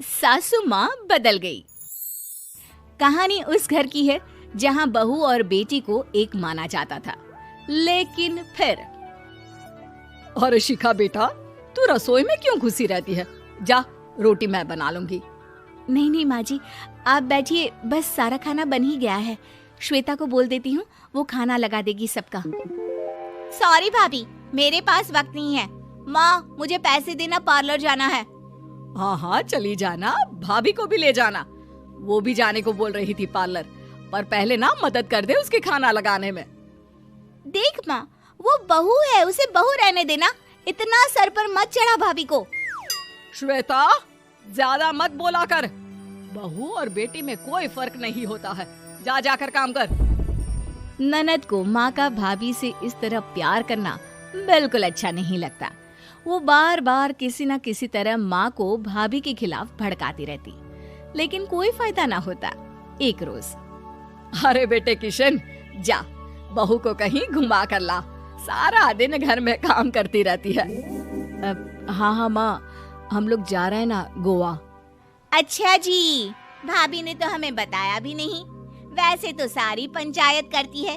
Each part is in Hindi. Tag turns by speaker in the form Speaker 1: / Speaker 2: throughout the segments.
Speaker 1: सासू माँ बदल गई। कहानी उस घर की है जहाँ बहू और बेटी को एक माना जाता था, लेकिन फिर
Speaker 2: अरे शिखा बेटा, तू रसोई में क्यों घुसी रहती है? जा, रोटी मैं बना लूंगी।
Speaker 1: नहीं नहीं माँ जी, आप बैठिए, बस सारा खाना बन ही गया है। श्वेता को बोल देती हूँ, वो खाना लगा देगी सबका। सॉरी भाभी, मेरे पास वक्त नहीं है। माँ, मुझे पैसे देना, पार्लर जाना है।
Speaker 2: हाँ हाँ चली जाना, भाभी को भी ले जाना। वो भी जाने को बोल रही थी पार्लर, पर पहले ना मदद कर दे उसके खाना लगाने में।
Speaker 1: देख माँ, वो बहू है, उसे बहू रहने देना, इतना सर पर मत चढ़ा भाभी को।
Speaker 2: श्वेता, ज्यादा मत बोला कर। बहू और बेटी में कोई फर्क नहीं होता है। जा जाकर काम कर।
Speaker 1: ननद को माँ का भाभी से इस तरह प्यार करना बिल्कुल अच्छा नहीं लगता। वो बार बार किसी न किसी तरह माँ को भाभी के खिलाफ भड़काती रहती, लेकिन कोई फायदा ना होता। एक रोज,
Speaker 2: अरे बेटे किशन, जा बहू को कहीं घुमा कर ला, सारा दिन घर में काम करती रहती है।
Speaker 1: हाँ हाँ माँ, हम लोग जा रहे हैं ना गोवा। अच्छा जी, भाभी ने तो हमें बताया भी नहीं। वैसे तो सारी पंचायत करती है,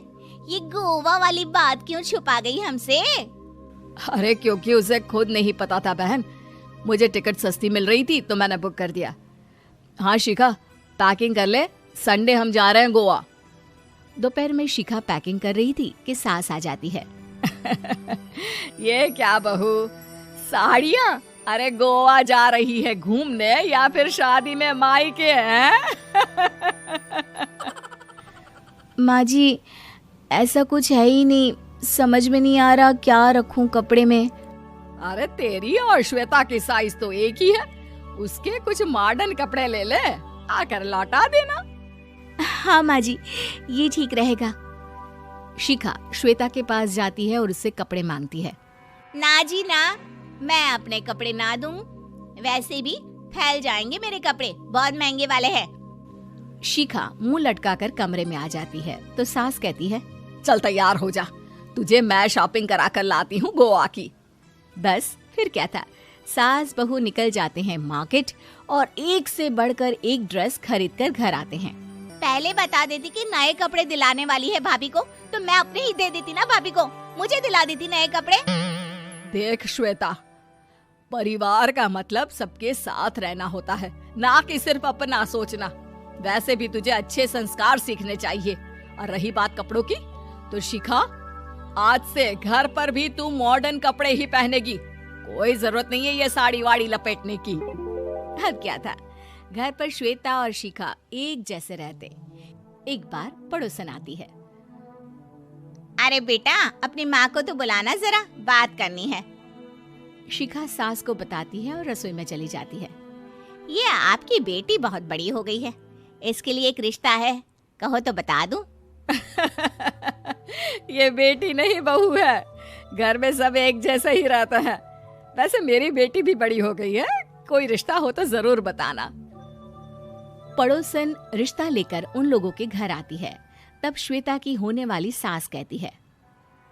Speaker 1: ये गोवा वाली बात क्यों छुपा गई हमसे?
Speaker 2: अरे क्योंकि उसे खुद नहीं पता था बहन। मुझे टिकट सस्ती मिल रही थी तो मैंने बुक कर दिया। हाँ शिखा, पैकिंग कर ले, संडे हम जा रहे हैं गोवा।
Speaker 1: दोपहर में शिखा पैकिंग कर रही थी कि सास आ जाती है।
Speaker 2: ये क्या बहू, साड़ियाँ? अरे गोवा जा रही है घूमने या फिर शादी में मायके हैं?
Speaker 1: माँ जी, ऐसा कुछ है ही नहीं, समझ में नहीं आ रहा क्या रखूं कपड़े में।
Speaker 2: अरे तेरी और श्वेता की साइज तो एक ही है, उसके कुछ मॉडर्न कपड़े ले ले, आकर लौटा देना।
Speaker 1: हाँ माँ जी, ये ठीक रहेगा। शिखा श्वेता के पास जाती है और उससे कपड़े मांगती है। ना जी ना, मैं अपने कपड़े ना दूं, वैसे भी फैल जाएंगे मेरे कपड़े, बहुत महंगे वाले हैं। शिखा मुंह लटकाकर कमरे में आ जाती है तो सास कहती है,
Speaker 2: चल तैयार हो जा, तुझे मैं शॉपिंग करा कर लाती हूँ गोवा की।
Speaker 1: बस फिर क्या था, सास बहू निकल जाते हैं मार्केट और एक से बढ़कर एक ड्रेस खरीद कर घर आते हैं। पहले बता देती कि नए कपड़े दिलाने वाली है भाभी को, तो मैं अपने ही दे देती ना भाभी को, मुझे दिला देती नए कपड़े।
Speaker 2: देख श्वेता, परिवार का मतलब सबके साथ रहना होता है, ना कि सिर्फ अपना सोचना। वैसे भी तुझे अच्छे संस्कार सीखने चाहिए। और रही बात कपड़ों की, तो शिखा, आज से घर पर भी तू मॉडर्न कपड़े ही पहनेगी। कोई जरूरत नहीं है ये साड़ी वाड़ी लपेटने की।
Speaker 1: अब क्या था, घर पर श्वेता और शिखा एक जैसे रहते। एक बार पड़ोसन आती है। अरे बेटा, अपनी माँ को तो बुलाना जरा, बात करनी है। शिखा सास को बताती है और रसोई में चली जाती है। ये आपकी बेटी बहुत बड़ी हो गई है, इसके लिए एक रिश्ता है, कहो तो बता दूं।
Speaker 2: ये बेटी नहीं बहू है, घर में सब एक जैसा ही रहता है। वैसे मेरी बेटी भी बड़ी हो गई है, कोई रिश्ता हो तो जरूर बताना।
Speaker 1: पड़ोसन रिश्ता लेकर उन लोगों के घर आती है। तब श्वेता की होने वाली सास कहती है,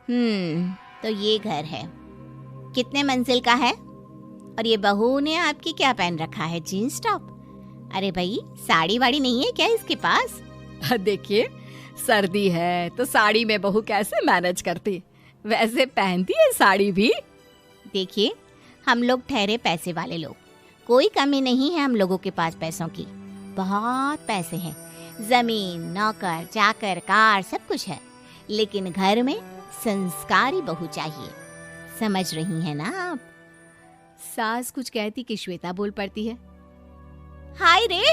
Speaker 1: तो ये घर है, कितने मंजिल का है? और ये बहू ने आपकी क्या पहन रखा है, जीन्स टॉप? अरे भाई, साड़ी वाड़ी नहीं है क्या इसके पास?
Speaker 2: देखिए, सर्दी है तो साड़ी में बहू कैसे मैनेज करती, वैसे पहनती है साड़ी भी।
Speaker 1: देखिए, हम लोग ठहरे पैसे वाले लोग, कोई कमी नहीं है हम लोगों के पास पैसों की, बहुत पैसे हैं, जमीन, नौकर चाकर, कार, सब कुछ है, लेकिन घर में संस्कारी बहू चाहिए। समझ रही हैं ना आप? सास कुछ कहती कि श्वेता बोल पड़ती है, हाय रे,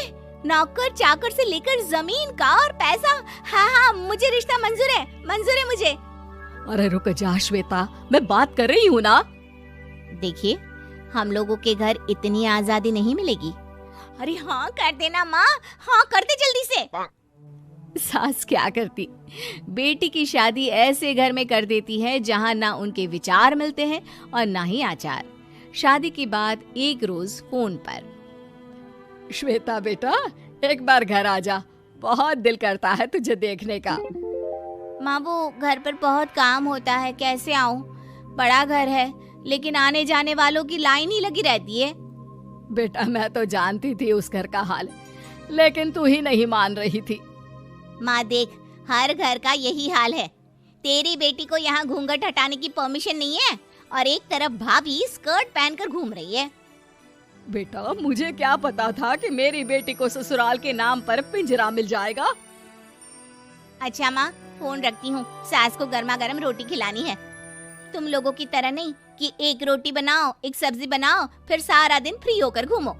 Speaker 1: नौकर चाकर से लेकर जमीन, कार, पैसा, हाँ हाँ मुझे रिश्ता मंजूर है, मंजूर है मुझे।
Speaker 2: अरे रुक जा श्वेता, मैं बात कर रही हूँ ना।
Speaker 1: देखिए, हम लोगों के घर इतनी आजादी नहीं मिलेगी। अरे हाँ कर देना माँ, हाँ कर दे जल्दी से। सास क्या करती, बेटी की शादी ऐसे घर में कर देती है जहाँ ना उनके विचार मिलते हैं और ना ही आचार। शादी के बाद एक रोज फोन पर,
Speaker 2: श्वेता बेटा, एक बार घर आ जा, बहुत दिल करता है तुझे देखने का।
Speaker 1: माँ, वो घर पर बहुत काम होता है, कैसे आऊँ? बड़ा घर है, लेकिन आने जाने वालों की लाइन ही लगी रहती है।
Speaker 2: बेटा मैं तो जानती थी उस घर का हाल, लेकिन तू ही नहीं मान रही थी।
Speaker 1: माँ देख, हर घर का यही हाल है। तेरी बेटी को यहाँ घूंघट हटाने की परमिशन नहीं है और एक तरफ भाभी स्कर्ट पहनकर घूम रही है।
Speaker 2: बेटा मुझे क्या पता था कि मेरी बेटी को ससुराल के नाम पर पिंजरा मिल जाएगा।
Speaker 1: अच्छा माँ, फोन रखती हूँ, सास को गर्मा गर्म रोटी खिलानी है। तुम लोगों की तरह नहीं कि एक रोटी बनाओ, एक सब्जी बनाओ, फिर सारा दिन फ्री होकर घूमो।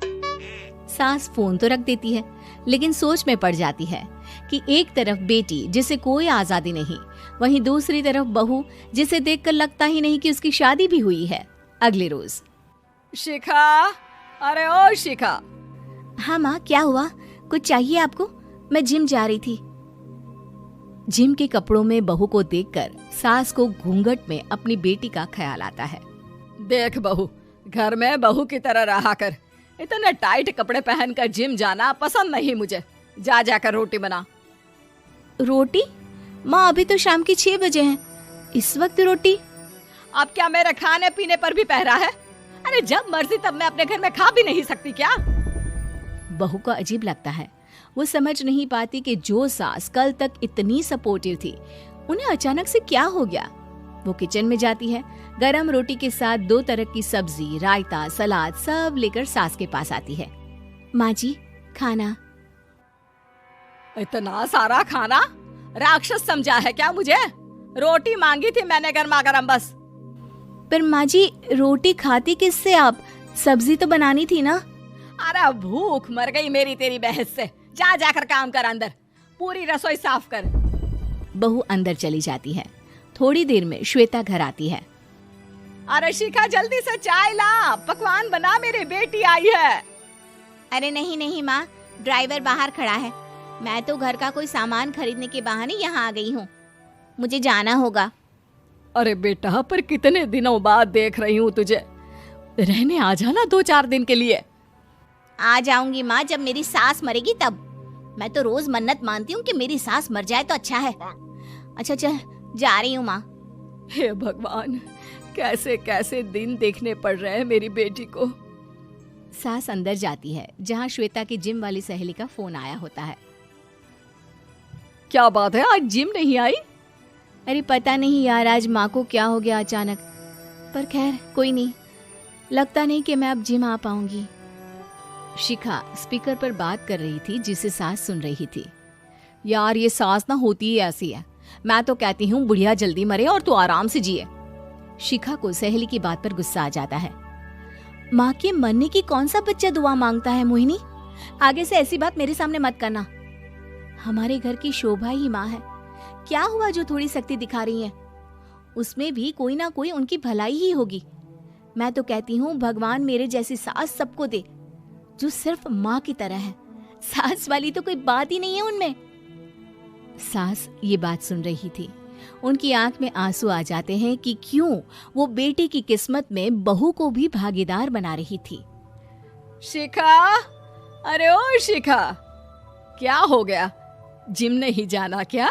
Speaker 1: सास फोन तो रख देती है, लेकिन सोच में पड़ जाती है कि एक तरफ बेटी जिसे कोई आजादी नहीं, वहीं दूसरी तरफ बहू जिसे देखकर लगता ही नहीं कि उसकी शादी भी हुई है। अगले रोज।
Speaker 2: शिखा, अरे ओ शिखा।
Speaker 1: हाँ माँ, क्या हुआ? कुछ चाहिए आपको? मैं जिम जा रही थी। जिम के कपड़ों में बहू को देखकर सास को घूंघट में अपनी बेटी का ख्याल आता है।
Speaker 2: देख बहू, घर में बहू की तरह रहा कर। इतने टाइट कपड़े पहनकर जिम जाना पसंद नहीं मुझे। जा जाकर रोटी बना।
Speaker 1: रोटी? माँ अभी तो शाम के 6 बजे हैं, इस वक्त रोटी?
Speaker 2: अब क्या मेरे खाने पीने पर भी पहरा है? अरे जब मर्जी तब मैं अपने घर में खा भी नहीं सकती क्या?
Speaker 1: बहू को अजीब लगता है। वो समझ नहीं पाती कि जो सास कल तक इतनी सपोर्टिव थी, उन्हें अचानक से क्या हो गया। वो किचन में जाती है, गरम रोटी के साथ 2 तरह की सब्जी, रायता, सलाद सब लेकर सास के पास आती है। माँ जी, खाना।
Speaker 2: इतना सारा खाना? राक्षस समझा है क्या मुझे? रोटी मांगी थी मैंने गर्मा गर्म बस।
Speaker 1: पर माँ जी, रोटी खाती किससे आप? सब्जी तो बनानी थी ना।
Speaker 2: अरे भूख मर गई मेरी तेरी बहस से। जा जाकर काम कर, अंदर पूरी रसोई साफ कर।
Speaker 1: बहू अंदर चली जाती है। थोड़ी देर में श्वेता घर आती है।
Speaker 2: अरे शिखा जल्दी से चाय ला, पकवान बना, मेरी बेटी आई है।
Speaker 1: अरे नहीं नहीं माँ, ड्राइवर बाहर खड़ा है। मैं तो घर का कोई सामान खरीदने के बहाने यहाँ आ गई हूँ, मुझे जाना होगा।
Speaker 2: अरे बेटा, पर कितने दिनों बाद देख रही हूँ तुझे, रहने आ जाना 2-4 दिन के लिए।
Speaker 1: आ जाऊंगी माँ, जब मेरी सास मरेगी तब। मैं तो रोज मन्नत मानती हूँ कि मेरी सास मर जाए तो अच्छा है। अच्छा चल, जा रही हूँ माँ।
Speaker 2: हे भगवान, कैसे कैसे दिन देखने पड़ रहे हैं मेरी बेटी को।
Speaker 1: सास अंदर जाती है, जहाँ श्वेता की जिम वाली सहेली का फोन आया होता है।
Speaker 2: क्या बात है, आज जिम नहीं आई?
Speaker 1: अरे पता नहीं यार, आज माँ को क्या हो गया अचानक। पर खैर कोई नहीं, लगता नहीं कि मैं अब जिम आ पाऊंगी। शिखा स्पीकर पर बात कर रही थी, जिसे सास सुन रही थी।
Speaker 2: यार ये सास ना होती ही ऐसी है। मैं तो कहती हूँ बुढ़िया जल्दी मरे और तू आराम से जिए।
Speaker 1: शिखा को सहेली की बात पर गुस्सा आ जाता है। माँ के मरने की कौन सा बच्चा दुआ मांगता है मोहिनी? आगे से ऐसी बात मेरे सामने मत करना। हमारे घर की शोभा ही माँ है। क्या हुआ जो थोड़ी सख्ती दिखा रही है? उसमें भी कोई ना कोई उनकी भलाई ही होगी। मैं तो कहती हूँ भगवान मेरे जैसी सास सबको दे, जो सिर्फ माँ की तरह है। सास वाली तो कोई बात ही नहीं है उनमें। सास ये बात सुन रही थी। उनकी आंख में आंसू आ जाते हैं कि क्यों वो बेटे की किस्मत में बहू को भी भागीदार बना रही थी।
Speaker 2: शिखा, अरे ओ शिखा, क्या हो गया? जिम नहीं जाना क्या?